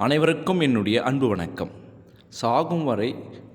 அனைவருக்கும் என்னுடைய அன்பு வணக்கம். சாகும் வரை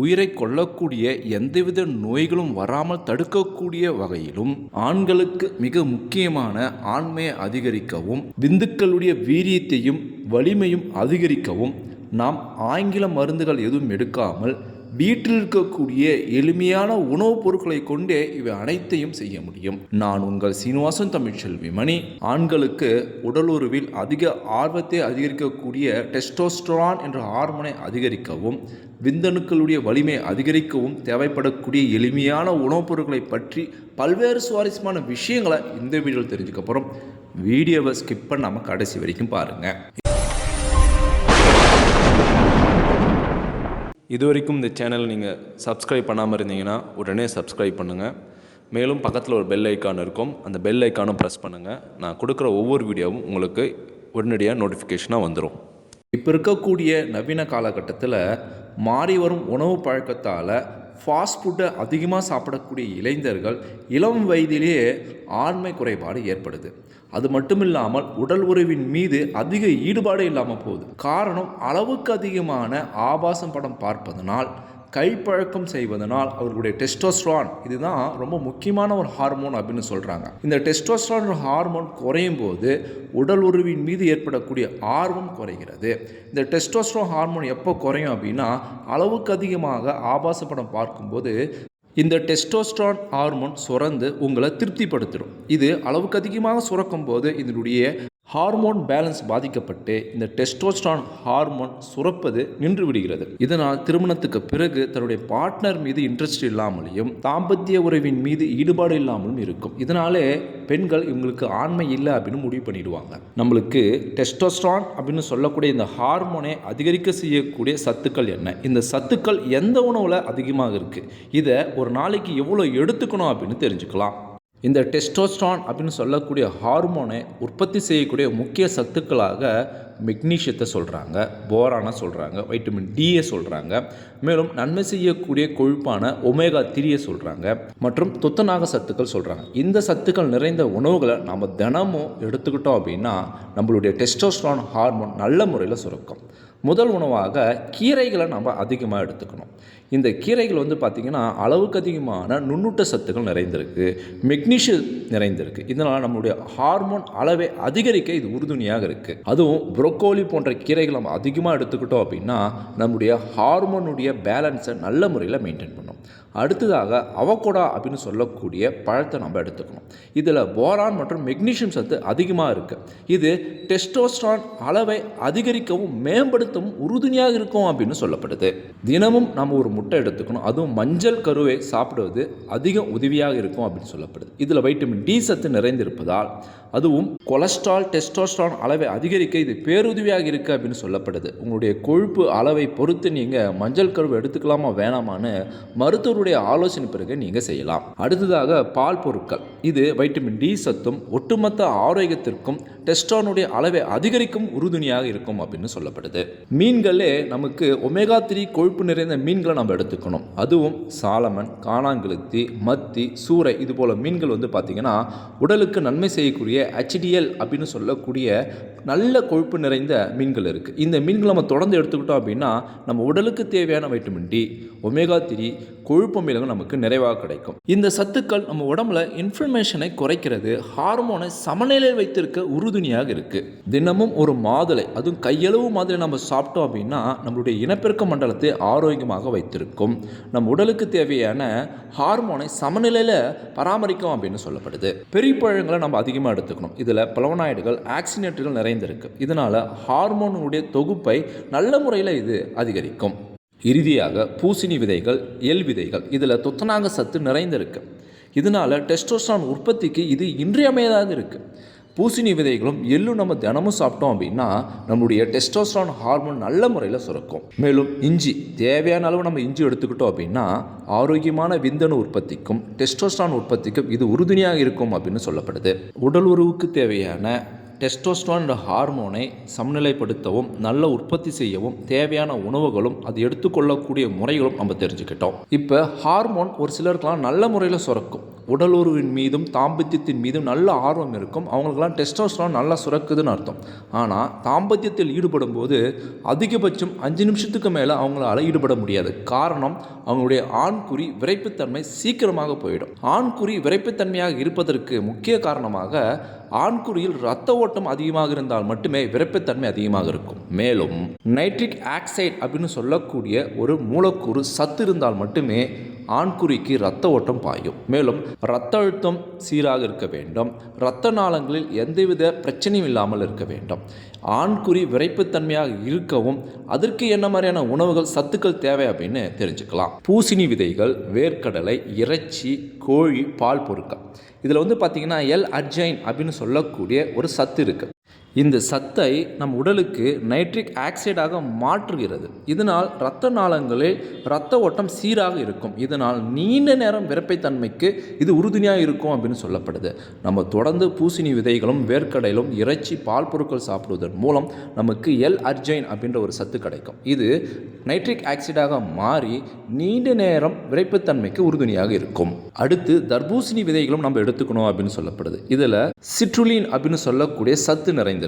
உயிரை கொல்லக்கூடிய எந்தவித நோய்களும் வராமல் தடுக்கக்கூடிய வகையிலும் ஆண்களுக்கு மிக முக்கியமான ஆண்மையை அதிகரிக்கவும் விந்துக்களுடைய வீரியத்தையும் வலிமையும் அதிகரிக்கவும் நாம் ஆங்கில மருந்துகள் எதுவும் எடுக்காமல் வீட்டில் இருக்கக்கூடிய எளிமையான உணவுப் பொருட்களை கொண்டே இவை அனைத்தையும் செய்ய முடியும். நான் உங்கள் சீனிவாசன் தமிழ்ச்செல்வி மணி. ஆண்களுக்கு உடலுறவில் அதிக ஆர்வத்தை அதிகரிக்கக்கூடிய டெஸ்டோஸ்டரான் என்ற ஹார்மோனை அதிகரிக்கவும் விந்தணுக்களுடைய வலிமை அதிகரிக்கவும் தேவைப்படக்கூடிய எளிமையான உணவுப் பொருட்களை பற்றி பல்வேறு சுவாரஸ்யமான விஷயங்களை இந்த வீடியோவில் தெரிஞ்சுக்க போகிறோம். வீடியோவை ஸ்கிப் பண்ணாமல் கடைசி வரைக்கும் பாருங்கள். இதுவரைக்கும் இந்த சேனல் நீங்கள் சப்ஸ்கிரைப் பண்ணாமல் இருந்தீங்கன்னா உடனே சப்ஸ்கிரைப் பண்ணுங்கள். மேலும் பக்கத்தில் ஒரு பெல் ஐக்கான் இருக்கும், அந்த பெல் ஐக்கானும் ப்ரெஸ் பண்ணுங்கள். நான் கொடுக்குற ஒவ்வொரு வீடியோவும் உங்களுக்கு உடனடியாக நோட்டிஃபிகேஷனாக வந்துடும். இப்போ இருக்கக்கூடிய நவீன காலகட்டத்தில் மாறி வரும் உணவு பழக்கத்தால் ஃபாஸ்ட் ஃபுட்டை அதிகமாக சாப்பிடக்கூடிய இளைஞர்கள் இளம் வயதிலேயே ஆண்மை குறைபாடு ஏற்படுது. அது மட்டும் இல்லாமல் உடல் உறவின் மீது அதிக ஈடுபாடு இல்லாமல் போகுது. காரணம், அளவுக்கு அதிகமான ஆபாசம் படம் பார்ப்பதனால், கைப்பழக்கம் செய்வதனால் அவர்களுடைய டெஸ்டோஸ்டரான், இதுதான் ரொம்ப முக்கியமான ஒரு ஹார்மோன் அப்படின்னு சொல்கிறாங்க. இந்த டெஸ்டோஸ்டரான் ஹார்மோன் குறையும் போது உடல் உறவின் மீது ஏற்படக்கூடிய ஆர்வம் குறைகிறது. இந்த டெஸ்டோஸ்டரான் ஹார்மோன் எப்போ குறையும் அப்படின்னா, அளவுக்கு அதிகமாக ஆபாச படம் பார்க்கும்போது இந்த டெஸ்டோஸ்டரான் ஹார்மோன் சுரந்து உங்களை திருப்திப்படுத்திடும். இது அளவுக்கு அதிகமாக சுரக்கும் போது இதனுடைய ஹார்மோன் பேலன்ஸ் பாதிக்கப்பட்டு இந்த டெஸ்டோஸ்டரான் ஹார்மோன் சுரப்பது நின்று விடுகிறது. இதனால் திருமணத்துக்கு பிறகு தன்னுடைய பார்ட்னர் மீது இன்ட்ரெஸ்ட் இல்லாமலையும் தாம்பத்திய உறவின் மீது ஈடுபாடு இல்லாமலும் இருக்கும். இதனாலே பெண்கள் இவங்களுக்கு ஆண்மை இல்லை அப்படின்னு முடிவு பண்ணிடுவாங்க. நம்மளுக்கு டெஸ்டோஸ்டரான் அப்படின்னு சொல்லக்கூடிய இந்த ஹார்மோனை அதிகரிக்க செய்யக்கூடிய சத்துக்கள் என்ன, இந்த சத்துக்கள் எந்த உணவில் அதிகமாக இருக்குது, இதை ஒரு நாளைக்கு எவ்வளோ எடுத்துக்கணும் அப்படின்னு தெரிஞ்சுக்கலாம். இந்த டெஸ்டோஸ்டரான் அப்படின்னு சொல்லக்கூடிய ஹார்மோனை உற்பத்தி செய்யக்கூடிய முக்கிய சத்துக்களாக மெக்னீஷியத்தை சொல்கிறாங்க, போரானை சொல்கிறாங்க, வைட்டமின் டியை சொல்கிறாங்க, மேலும் நன்மை செய்யக்கூடிய கொழுப்பான ஒமேகா 3 சொல்கிறாங்க, மற்றும் துத்தநாக சத்துக்கள் சொல்கிறாங்க. இந்த சத்துக்கள் நிறைந்த உணவுகளை நம்ம தினமும் எடுத்துக்கிட்டோம் அப்படின்னா நம்மளுடைய டெஸ்டோஸ்டரான் ஹார்மோன் நல்ல முறையில் சுரக்கும். முதல் உணவாக கீரைகளை நம்ம அதிகமாக எடுத்துக்கணும். இந்த கீரைகள் பார்த்திங்கன்னா அளவுக்கு அதிகமான நுண்ணூட்ட சத்துக்கள் நிறைந்திருக்கு, மெக்னீஷியம் நிறைந்திருக்கு. இதனால் நம்மளுடைய ஹார்மோன் அளவை அதிகரிக்க இது உறுதுணையாக இருக்குது. அதுவும் புரோக்கோலி போன்ற கீரைகள் நம்ம அதிகமாக எடுத்துக்கிட்டோம் அப்படின்னா நம்முடைய ஹார்மோனுடைய பேலன்ஸை நல்ல முறையில் மெயின்டைன் பண்ணும். அடுத்ததாக அவகோடா அப்படின்னு சொல்லக்கூடிய பழத்தை நம்ம எடுத்துக்கணும். இதில் போரான் மற்றும் மெக்னீஷியம் சத்து அதிகமாக இருக்குது. இது டெஸ்டோஸ்டரான் அளவை அதிகரிக்கவும் மேம்படுத்தவும் உறுதுணையாக இருக்கும் அப்படின்னு சொல்லப்படுது. தினமும் நம்ம ஒரு முட்டை எடுத்துக்கணும். அதுவும் மஞ்சள் கருவை சாப்பிடுவது அதிக உதவியாக இருக்கும் அப்படின்னு சொல்லப்படுது. இதில் வைட்டமின் டி சத்து நிறைந்திருப்பதால் அதுவும் கொலஸ்ட்ரால் டெஸ்டோஸ்டரான் அளவை அதிகரிக்க இது பேருதவியாக இருக்குது அப்படின்னு சொல்லப்படுது. உங்களுடைய கொழுப்பு அளவை பொறுத்து நீங்கள் மஞ்சள் கருவை எடுத்துக்கலாமா வேணாமான்னு மருத்துவருடைய ஆலோசனை பிறகு நீங்கள் செய்யலாம். அடுத்ததாக பால் பொருட்கள், இது வைட்டமின் டி சத்தும் ஒட்டுமொத்த ஆரோக்கியத்திற்கும் டெஸ்டோனுடைய அளவை அதிகரிக்கும் உறுதுணையாக இருக்கும் அப்படின்னு சொல்லப்படுது. மீன்களே நமக்கு ஒமேகா 3 கொழுப்பு நிறைந்த மீன்களை நம்ம எடுத்துக்கணும். அதுவும் சாலமன், காணாங்கெளுத்தி, மத்தி, சூறை இது போல மீன்கள் பார்த்திங்கன்னா உடலுக்கு நன்மை செய்யக்கூடிய HDL அப்படின்னு சொல்லக்கூடிய நல்ல கொழுப்பு நிறைந்த மீன்கள் இருக்குது. இந்த மீன்களை நம்ம தொடர்ந்து எடுத்துக்கிட்டோம் அப்படின்னா நம்ம உடலுக்கு தேவையான வைட்டமின் டி, ஒமேகா 3 கொழுப்பு அமிலங்கள் நமக்கு நிறைவாக கிடைக்கும். இந்த சத்துக்கள் நம்ம உடம்புல இன்ஃப்ளமேஷனை குறைக்கிறது, ஹார்மோனை சமநிலையில் வைத்திருக்க உறுதுணையாக இருக்குது. தினமும் ஒரு மாதுளை, அதுவும் கையளவு மாதுளை நம்ம சாப்பிட்டோம் அப்படின்னா நம்மளுடைய இனப்பெருக்க மண்டலத்தை ஆரோக்கியமாக வைத்திருக்கும். நம் உடலுக்கு தேவையான ஹார்மோனை சமநிலையில் பராமரிக்கும் அப்படின்னு சொல்லப்படுது. பெரிய பழங்களை நம்ம அதிகமாக எடுத்துக்கணும். இதில் பிளவனாய்டுகள், ஆக்சினேட்டுகள் நிறைந்திருக்கு. இதனால் ஹார்மோனுடைய தொகுப்பை நல்ல முறையில் இது அதிகரிக்கும். இறுதியாக பூசணி விதைகள், எள் விதைகள், இதில் துத்தநாக சத்து நிறைந்திருக்கு. இதனால் டெஸ்டோஸ்டரான் உற்பத்திக்கு இது இன்றியமையாதாக இருக்குது. பூசணி விதைகளும் எள்ளும் நம்ம தினமும் சாப்பிட்டோம் அப்படின்னா நம்மளுடைய டெஸ்டோஸ்டரான் ஹார்மோன் நல்ல முறையில் சுரக்கும். மேலும் இஞ்சி, தேவையான அளவு நம்ம இஞ்சி எடுத்துக்கிட்டோம் அப்படின்னா ஆரோக்கியமான விந்தணு உற்பத்திக்கும் டெஸ்டோஸ்டரான் உற்பத்திக்கும் இது உறுதுணையாக இருக்கும் அப்படின்னு சொல்லப்படுது. உடல் உறவுக்கு தேவையான டெஸ்டோஸ்டரான் ஹார்மோனை சமநிலைப்படுத்தவும் நல்ல உற்பத்தி செய்யவும் தேவையான உணவுகளும் அது எடுத்துக்கொள்ளக்கூடிய முறைகளும் நம்ம தெரிஞ்சுக்கிட்டோம். இப்போ ஹார்மோன் ஒரு சிலருக்கெல்லாம் நல்ல முறையில் சுரக்கும், உடல் உறவின் மீதும் தாம்பத்தியத்தின் மீதும் நல்ல ஆர்வம் இருக்கும். அவங்களுக்கெல்லாம் டெஸ்டோஸ்டெரான் நல்லா சுரக்குதுன்னு அர்த்தம். ஆனால் தாம்பத்தியத்தில் ஈடுபடும் போது அதிகபட்சம் 5 நிமிஷத்துக்கு மேலே அவங்களால ஈடுபட முடியாது. காரணம், அவங்களுடைய ஆண்குறி விரைப்புத்தன்மை சீக்கிரமாக போயிடும். ஆண்குறி விரைப்புத்தன்மையாக இருப்பதற்கு முக்கிய காரணமாக ஆண்குறியில் இரத்த ஓட்டம் அதிகமாக இருந்தால் மட்டுமே விரைப்புத்தன்மை அதிகமாக இருக்கும். மேலும் நைட்ரிக் ஆக்சைடு அப்படின்னு சொல்லக்கூடிய ஒரு மூலக்கூறு சத்து இருந்தால் மட்டுமே ஆண்குறிக்கு இரத்த ஓட்டம் பாயும். மேலும் இரத்த அழுத்தம் சீராக இருக்க வேண்டும். இரத்த நாளங்களில் எந்தவித பிரச்சனையும் இல்லாமல் இருக்க வேண்டும். ஆண்குறி விரைப்புத்தன்மையாக இருக்கவும் அதற்கு என்ன மாதிரியான உணவுகள் சத்துக்கள் தேவை அப்படின்னு தெரிஞ்சுக்கலாம். பூசணி விதைகள், வேர்க்கடலை, இறைச்சி, கோழி, பால் பொருட்கள். இதில் பார்த்திங்கன்னா எல்-அர்ஜைன் அப்படின்னு சொல்லக்கூடிய ஒரு சத்து இருக்குது. இந்த சத்தை நம் உடலுக்கு நைட்ரிக் ஆக்சைடாக மாற்றுகிறது. இதனால் இரத்த நாளங்களில் இரத்த ஓட்டம் சீராக இருக்கும். இதனால் நீண்ட நேரம் விரைப்புத்தன்மைக்கு இது உறுதுணையாக இருக்கும் அப்படின்னு சொல்லப்படுது. நம்ம தொடர்ந்து பூசணி விதைகளும் வேர்க்கடையிலும் இறைச்சி, பால் பொருட்கள் சாப்பிடுவதன் மூலம் நமக்கு எல்-அர்ஜைன் அப்படின்ற ஒரு சத்து கிடைக்கும். இது நைட்ரிக் ஆக்சைடாக மாறி நீண்ட நேரம் விரைப்புத்தன்மைக்கு உறுதுணையாக இருக்கும். அடுத்து தர்பூசணி விதைகளும் நம்ம எடுத்துக்கணும் அப்படின்னு சொல்லப்படுது. இதில் சிட்ருலின் அப்படின்னு சொல்லக்கூடிய சத்து நிறைந்திருக்கு.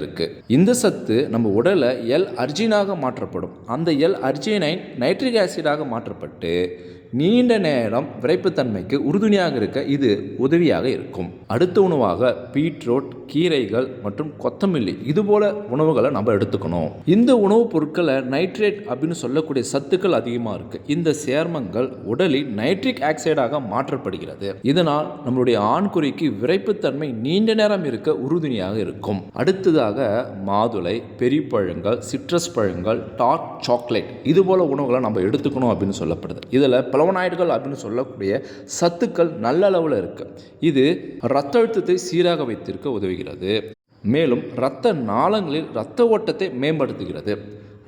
இந்த சத்து நம்ம உடலை எல்-அர்ஜினாக மாற்றப்படும். அந்த எல்-அர்ஜினைன் நைட்ரிக் ஆசிடாக மாற்றப்பட்டு நீண்ட நேரம் விரைப்புத்தன்மைக்கு உறுதுணையாக இருக்க இது உதவியாக இருக்கும். அடுத்த உணவாக பீட்ரூட், கீரைகள் மற்றும் கொத்தமல்லி இதுபோல உணவுகளை நம்ம எடுத்துக்கணும். இந்த உணவுப் பொருட்களை நைட்ரேட் அப்படின்னு சொல்லக்கூடிய சத்துக்கள் அதிகமாக இருக்குது. இந்த சேர்மங்கள் உடலில் நைட்ரிக் ஆக்சைடாக மாற்றப்படுகிறது. இதனால் நம்மளுடைய ஆண்குறிக்கு விரைப்புத்தன்மை நீண்ட நேரம் இருக்க உறுதுணையாக இருக்கும். அடுத்ததாக மாதுளை, பெரி பழங்கள், சிட்ரஸ் பழங்கள், டார்க் சாக்லேட் இதுபோல உணவுகளை நம்ம எடுத்துக்கணும் அப்படின்னு சொல்லப்படுது. இதில் பிளவனாய்டுகள் அப்படின்னு சொல்லக்கூடிய சத்துக்கள் நல்ல அளவில் இருக்குது. இது இரத்த அழுத்தத்தை சீராக வைத்திருக்க உதவுகிறது. மேலும் இரத்த நாளங்களில் இரத்த ஓட்டத்தை மேம்படுத்துகிறது.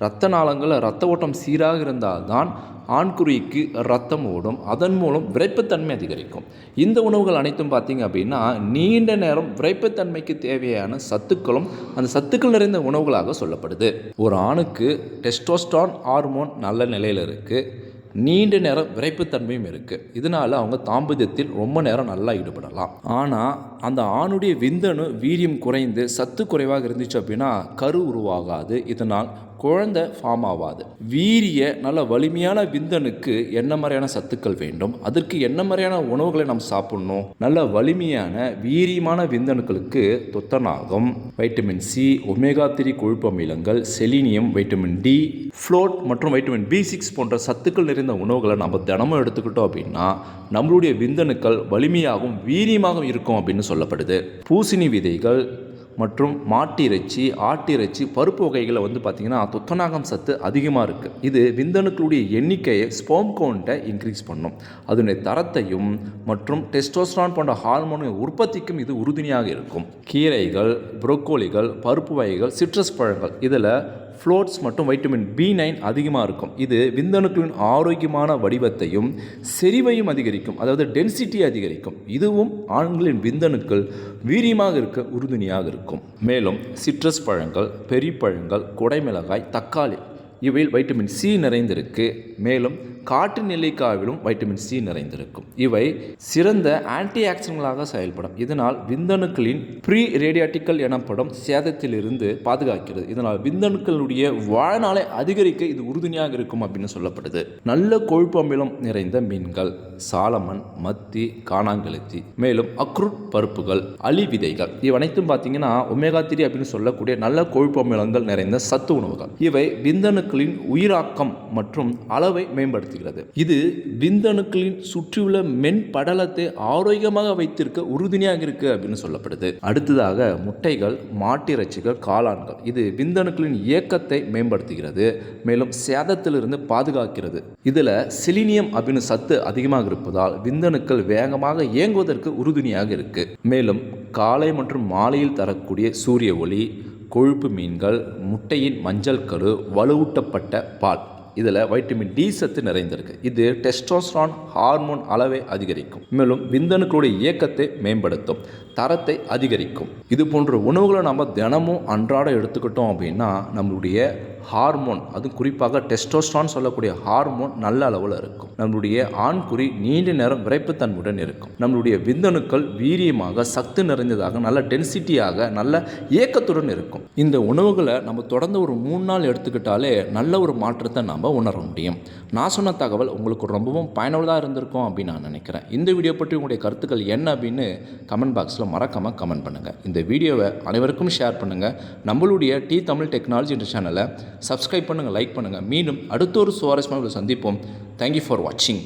இரத்த நாளங்களில் இரத்த ஓட்டம் சீராக இருந்தால்தான் ஆண்குறிக்கு இரத்தம் ஓடும். அதன் மூலம் விரைப்புத்தன்மை அதிகரிக்கும். இந்த உணவுகள் அனைத்தும் பார்த்திங்க அப்படின்னா நீண்ட நேரம் விரைப்புத்தன்மைக்கு தேவையான சத்துக்களும் அந்த சத்துக்கள் நிறைந்த உணவுகளாக சொல்லப்படுது. ஒரு ஆணுக்கு டெஸ்டோஸ்டெரான் ஹார்மோன் நல்ல நிலையில் இருக்குது. நீண்ட நேரம் விரைப்புத்தன்மையும் இருக்குது. இதனால் அவங்க தாம்பத்தியத்தில் ரொம்ப நேரம் நல்லா ஈடுபடலாம். ஆனால் அந்த ஆணுடைய விந்தணு வீரியம் குறைந்து சத்து குறைவாக இருந்துச்சு அப்படின்னா கரு உருவாகாது. இதனால் குழந்தை ஃபார்ம் ஆகாது. வீரிய நல்ல வலிமையான விந்தணுக்கு என்ன மாதிரியான சத்துக்கள் வேண்டும், அதற்கு என்ன மாதிரியான உணவுகளை நம்ம சாப்பிடணும். நல்ல வலிமையான வீரியமான விந்தணுக்களுக்கு துத்தநாகம், வைட்டமின் சி, ஒமேகா-3 கொழுப்பு அமிலங்கள், செலினியம், வைட்டமின் டி, ஃப்ளோட் மற்றும் வைட்டமின் B6 போன்ற சத்துக்கள் நிறைந்த உணவுகளை நம்ம தினமும் எடுத்துக்கிட்டோம் அப்படின்னா நம்மளுடைய விந்தணுக்கள் வலிமையாகவும் வீரியமாகவும் இருக்கும் அப்படின்னு சொல்லப்படுது. பூசணி விதைகள் மற்றும் மாட்டு இறைச்சி, ஆட்டு இறைச்சி, பருப்பு வகைகளில் பார்த்திங்கன்னா துத்தநாகம் சத்து அதிகமாக இருக்குது. இது விந்தணுக்களுடைய எண்ணிக்கையை ஸ்பெர்ம் கவுண்ட்டை இன்க்ரீஸ் பண்ணும். அதனுடைய தரத்தையும் மற்றும் டெஸ்டோஸ்டெரான் போன்ற ஹார்மோனின் உற்பத்திக்கும் இது உறுதுணையாக இருக்கும். கீரைகள், புரோக்கோலிகள், பருப்பு வகைகள், சிட்ரஸ் பழங்கள் இதில் ஃப்ளோட்ஸ் மற்றும் வைட்டமின் B9 அதிகமாக இருக்கும். இது விந்தணுக்களின் ஆரோக்கியமான வடிவத்தையும் செறிவையும் அதிகரிக்கும். அதாவது டென்சிட்டி அதிகரிக்கும். இதுவும் ஆண்களின் விந்தணுக்கள் வீரியமாக இருக்க உறுதுணையாக இருக்கும். மேலும் சிட்ரஸ் பழங்கள், பெரி பழங்கள், குடைமிளகாய், தக்காளி இவையில் வைட்டமின் சி நிறைந்திருக்கு. மேலும் காட்டு நெல்லிக்காயிலும் வைட்டமின் சி நிறைந்திருக்கும். இவை சிறந்த ஆன்டி ஆக்சிடென்ட்களாக செயல்படும். இதனால் விந்தணுக்களின் ப்ரீ ரேடியாட்டிக்கல் எனப்படும் சேதத்திலிருந்து பாதுகாக்கிறது. இதனால் விந்தணுக்களுடைய வாழ்நாளை அதிகரிக்க இது உறுதுணையாக இருக்கும் அப்படின்னு சொல்லப்படுது. நல்ல கொழுப்பு அமிலம் நிறைந்த மீன்கள், சாலமன், மத்தி, காணாங்கெளுத்தி, மேலும் அக்ரூட் பருப்புகள், அலி விதைகள் இவை அனைத்தும் பார்த்தீங்கன்னா ஒமேகா-3 அப்படின்னு சொல்லக்கூடிய நல்ல கொழுப்பு அமிலங்கள் நிறைந்த சத்து உணவுகள். இவை விந்தணுக்களின் உயிராக்கம் மற்றும் அளவை மேம்படுத்துகிறது. இது விந்தணுக்களின் சுற்றியுள்ள மென் படலத்தை ஆரோக்கியமாக வைத்திருக்க உறுதுணையாக இருக்கு அப்படின்னு சொல்லப்படுது. அடுத்ததாக முட்டைகள், மாட்டிறைச்சிகள், காளான்கள் இது விந்தணுக்களின் இயக்கத்தை மேம்படுத்துகிறது. மேலும் சேதத்திலிருந்து பாதுகாக்கிறது. இதில் செலினியம் அப்படின்னு சத்து அதிகமாக இருப்பதால் விந்தணுக்கள் வேகமாக இயங்குவதற்கு உறுதுணையாக இருக்கு. மேலும் காலை மற்றும் மாலையில் தரக்கூடிய சூரிய ஒளி, கொழுப்பு மீன்கள், முட்டையின் மஞ்சள் கரு, வலுவூட்டப்பட்ட பால் இதில் வைட்டமின் டி சத்து நிறைந்திருக்கு. இது டெஸ்டோஸ்டெரான் ஹார்மோன் அளவை அதிகரிக்கும். மேலும் விந்தணுக்களுடைய இயக்கத்தை மேம்படுத்தும், தரத்தை அதிகரிக்கும். இது போன்ற உணவுகளை நம்ம தினமும் அன்றாட எடுத்துக்கிட்டோம் அப்படின்னா நம்மளுடைய ஹார்மோன், அதுவும் குறிப்பாக டெஸ்டோஸ்டரான் சொல்லக்கூடிய ஹார்மோன் நல்ல அளவில் இருக்கும். நம்மளுடைய ஆண்குறி நீண்ட நேரம் விரைப்புத்தன்மையுடன் இருக்கும். நம்மளுடைய விந்தணுக்கள் வீரியமாக சக்தி நிறைந்ததாக நல்ல டென்சிட்டியாக நல்ல ஏக்கத்துடன் இருக்கும். இந்த உணவுகளை நம்ம தொடர்ந்து ஒரு 3 நாள் எடுத்துக்கிட்டாலே நல்ல ஒரு மாற்றத்தை நாம் உணர முடியும். நான் சொன்ன தகவல் உங்களுக்கு ரொம்பவும் பயனுள்ளதாக இருந்திருக்கும் அப்படின்னு நான் நினைக்கிறேன். இந்த வீடியோ பற்றி உங்களுடைய கருத்துக்கள் என்ன அப்படின்னு கமெண்ட் பாக்ஸில் மறக்காமல் கமெண்ட் பண்ணுங்கள். இந்த வீடியோவை அனைவருக்கும் ஷேர் பண்ணுங்கள். நம்மளுடைய தமிழ் டெக்னாலஜி என்ற சேனலை சப்ஸ்கிரைப் பண்ணுங்கள், லைக் பண்ணுங்கள். மீண்டும் அடுத்த ஒரு சுவாரஸ்யமாக சந்திப்போம். தேங்க்யூ ஃபார் வாட்சிங்.